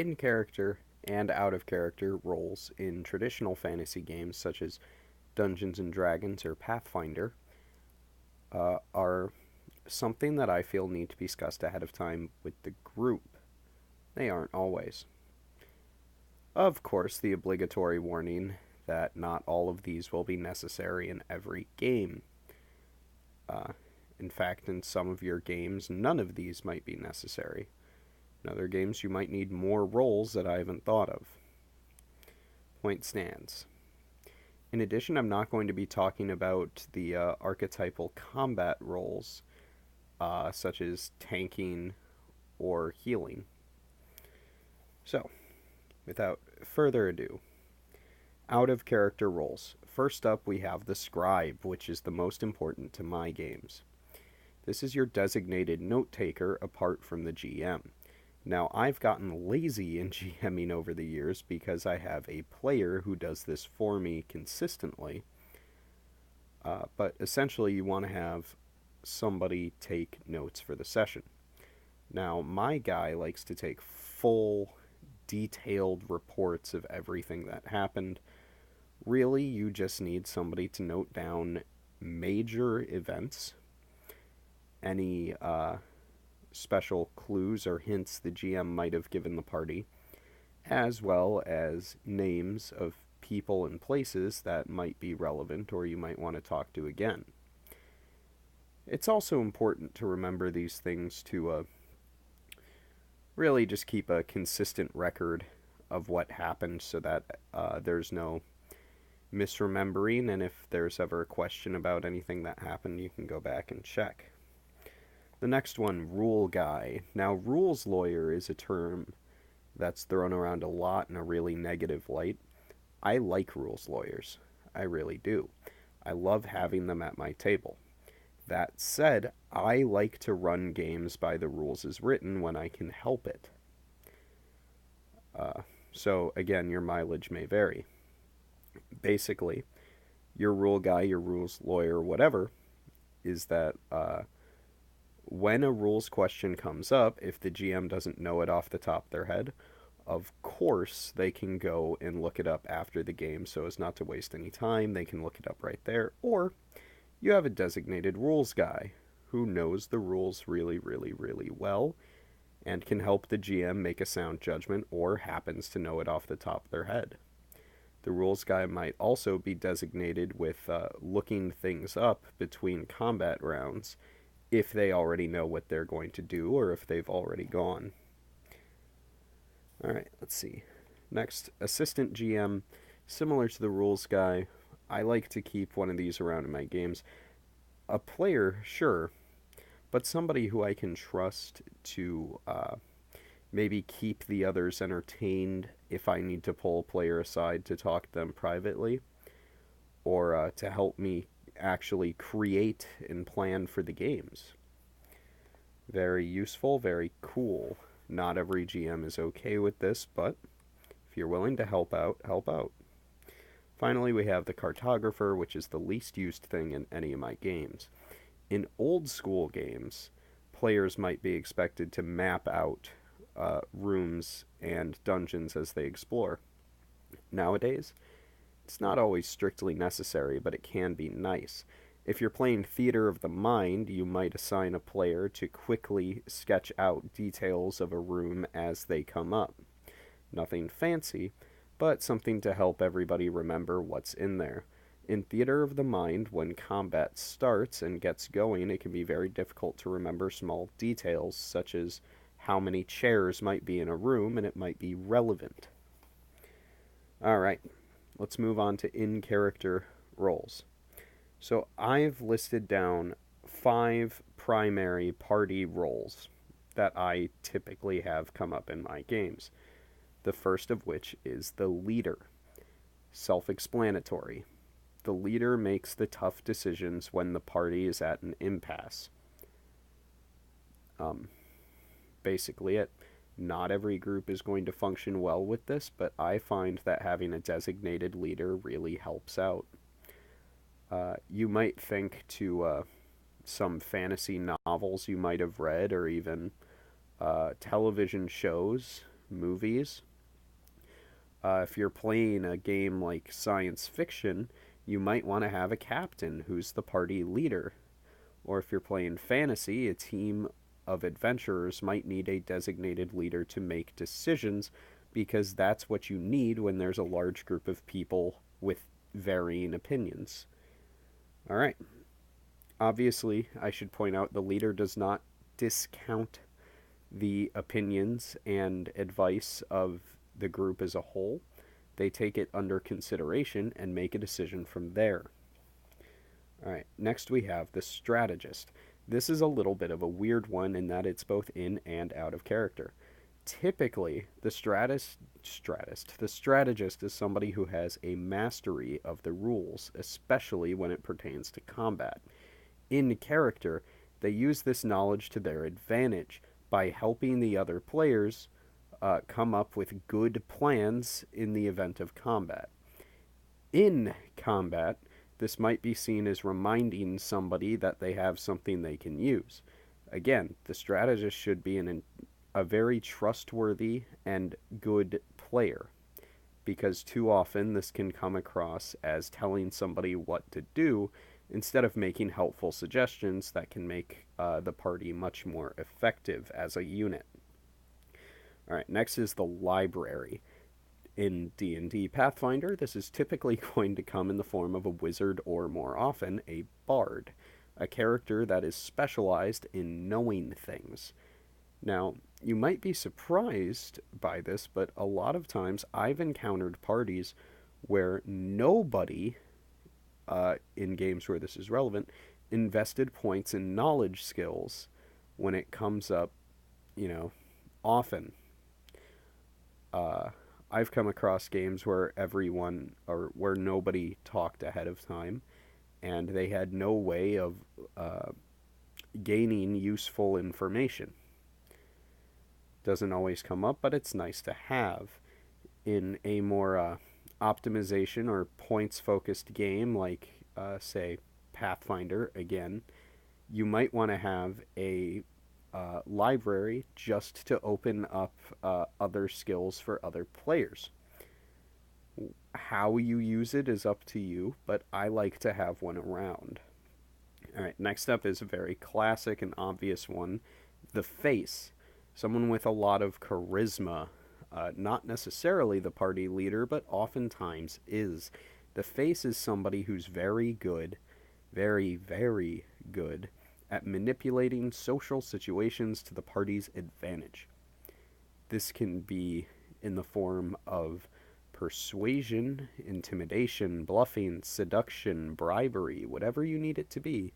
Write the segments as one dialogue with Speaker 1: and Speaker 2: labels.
Speaker 1: in-character and out-of-character roles in traditional fantasy games such as Dungeons and Dragons or Pathfinder are something that I feel need to be discussed ahead of time with the group. They aren't always. Of course, the obligatory warning that not all of these will be necessary in every game. Uh, in fact, in some of your games, none of these might be necessary. In other games, you might need more roles that I haven't thought of. Point stands. In addition, I'm not going to be talking about the archetypal combat roles, such as tanking or healing. So, without further ado, out of character roles. First up, we have the Scribe, which is the most important to my games. This is your designated note taker apart from the GM. Now, I've gotten lazy in GMing over the years because I have a player who does this for me consistently. But essentially, you want to have somebody take notes for the session. Now, my guy likes to take full, detailed reports of everything that happened. Really, you just need somebody to note down major events, any special clues or hints the GM might have given the party, as well as names of people and places that might be relevant or you might want to talk to again. It's also important to remember these things to really just keep a consistent record of what happened so that there's no misremembering, and if there's ever a question about anything that happened, you can go back and check. The next one, rule guy. Now, rules lawyer is a term that's thrown around a lot in a really negative light. I like rules lawyers. I really do. I love having them at my table. That said, I like to run games by the rules as written when I can help it. So, again, your mileage may vary. Basically, your rule guy, your rules lawyer, whatever, is that when a rules question comes up, if the GM doesn't know it off the top of their head, of course they can go and look it up after the game so as not to waste any time. They can look it up right there. Or you have a designated rules guy who knows the rules really, really, really well and can help the GM make a sound judgment or happens to know it off the top of their head. The rules guy might also be designated with looking things up between combat rounds if they already know what they're going to do or if they've already gone. Alright, let's see. Next, assistant GM. Similar to the rules guy, I like to keep one of these around in my games. A player, sure, but somebody who I can trust to maybe keep the others entertained if I need to pull a player aside to talk to them privately, or to help me actually create and plan for the games. Very useful, very cool. Not every GM is okay with this, but if you're willing to help out, help out. Finally, we have the Cartographer, which is the least used thing in any of my games. In old school games, players might be expected to map out rooms and dungeons as they explore. Nowadays, it's not always strictly necessary, but it can be nice. If you're playing Theater of the Mind, you might assign a player to quickly sketch out details of a room as they come up. Nothing fancy, but something to help everybody remember what's in there. In Theater of the Mind, when combat starts and gets going, it can be very difficult to remember small details, such as how many chairs might be in a room, and it might be relevant. Alright, let's move on to in-character roles. So I've listed down 5 primary party roles that I typically have come up in my games. The first of which is the leader. Self-explanatory. The leader makes the tough decisions when the party is at an impasse. Basically it. Not every group is going to function well with this, but I find that having a designated leader really helps out. You might think to some fantasy novels you might have read, or even television shows movies. If you're playing a game like science fiction, you might want to have a captain who's the party leader. Or if you're playing fantasy, a team of adventurers might need a designated leader to make decisions because that's what you need when there's a large group of people with varying opinions. All right. Obviously, I should point out the leader does not discount the opinions and advice of the group as a whole. They take it under consideration and make a decision from there. All right, next we have the strategist. This is a little bit of a weird one in that it's both in and out of character. Typically, the strategist is somebody who has a mastery of the rules, especially when it pertains to combat. In character, they use this knowledge to their advantage by helping the other players come up with good plans in the event of combat. In combat, this might be seen as reminding somebody that they have something they can use. Again, the strategist should be a very trustworthy and good player, because too often this can come across as telling somebody what to do instead of making helpful suggestions that can make the party much more effective as a unit. All right, next is the library. In D&D Pathfinder, this is typically going to come in the form of a wizard or, more often, a bard, a character that is specialized in knowing things. Now, you might be surprised by this, but a lot of times I've encountered parties where nobody, in games where this is relevant, invested points in knowledge skills when it comes up, often. I've come across games where everyone, or where nobody talked ahead of time, and they had no way of gaining useful information. Doesn't always come up, but it's nice to have. In a more optimization or points focused game like, say, Pathfinder, again, you might want to have a library just to open up other skills for other players. How you use it is up to you, but I like to have one around. Alright, next up is a very classic and obvious one, the face. Someone with a lot of charisma. Not necessarily the party leader, but oftentimes is. The face is somebody who's very good, very, very good at manipulating social situations to the party's advantage. This can be in the form of persuasion, intimidation, bluffing, seduction, bribery, whatever you need it to be,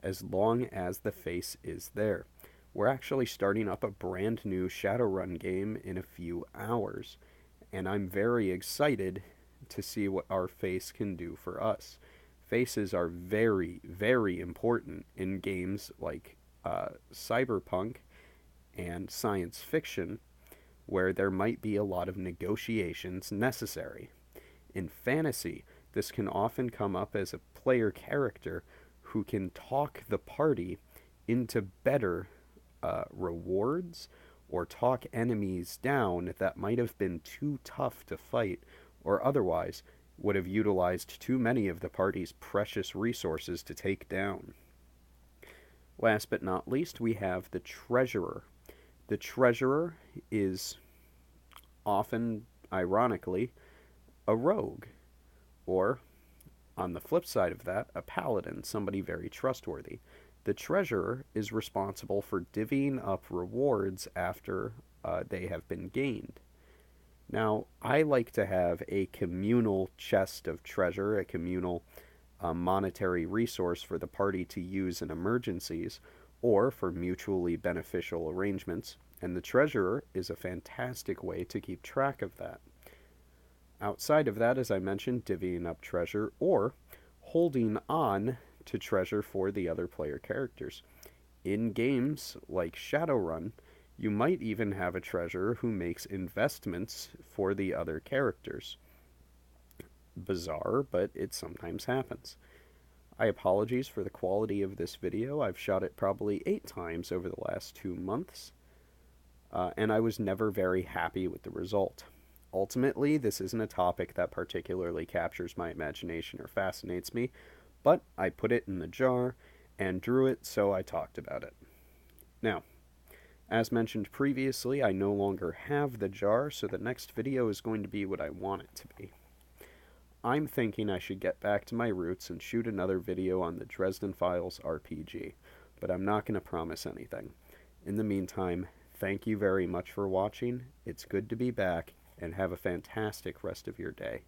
Speaker 1: as long as the face is there. We're actually starting up a brand new Shadowrun game in a few hours, and I'm very excited to see what our face can do for us. Faces are very, very important in games like cyberpunk and science fiction, where there might be a lot of negotiations necessary. In fantasy, this can often come up as a player character who can talk the party into better rewards, or talk enemies down that might have been too tough to fight, or otherwise would have utilized too many of the party's precious resources to take down. Last but not least, we have the treasurer. The treasurer is often, ironically, a rogue, or, on the flip side of that, a paladin, somebody very trustworthy. The treasurer is responsible for divvying up rewards after they have been gained. Now, I like to have a communal chest of treasure, a communal monetary resource for the party to use in emergencies or for mutually beneficial arrangements, and the treasurer is a fantastic way to keep track of that. Outside of that, as I mentioned, divvying up treasure or holding on to treasure for the other player characters. In games like Shadowrun, you might even have a treasurer who makes investments for the other characters. Bizarre, but it sometimes happens. I apologize for the quality of this video. I've shot it probably 8 times over the last 2 months. and I was never very happy with the result. Ultimately, this isn't a topic that particularly captures my imagination or fascinates me, but I put it in the jar and drew it, so I talked about it. Now, as mentioned previously, I no longer have the jar, so the next video is going to be what I want it to be. I'm thinking I should get back to my roots and shoot another video on the Dresden Files RPG, but I'm not going to promise anything. In the meantime, thank you very much for watching. It's good to be back, and have a fantastic rest of your day.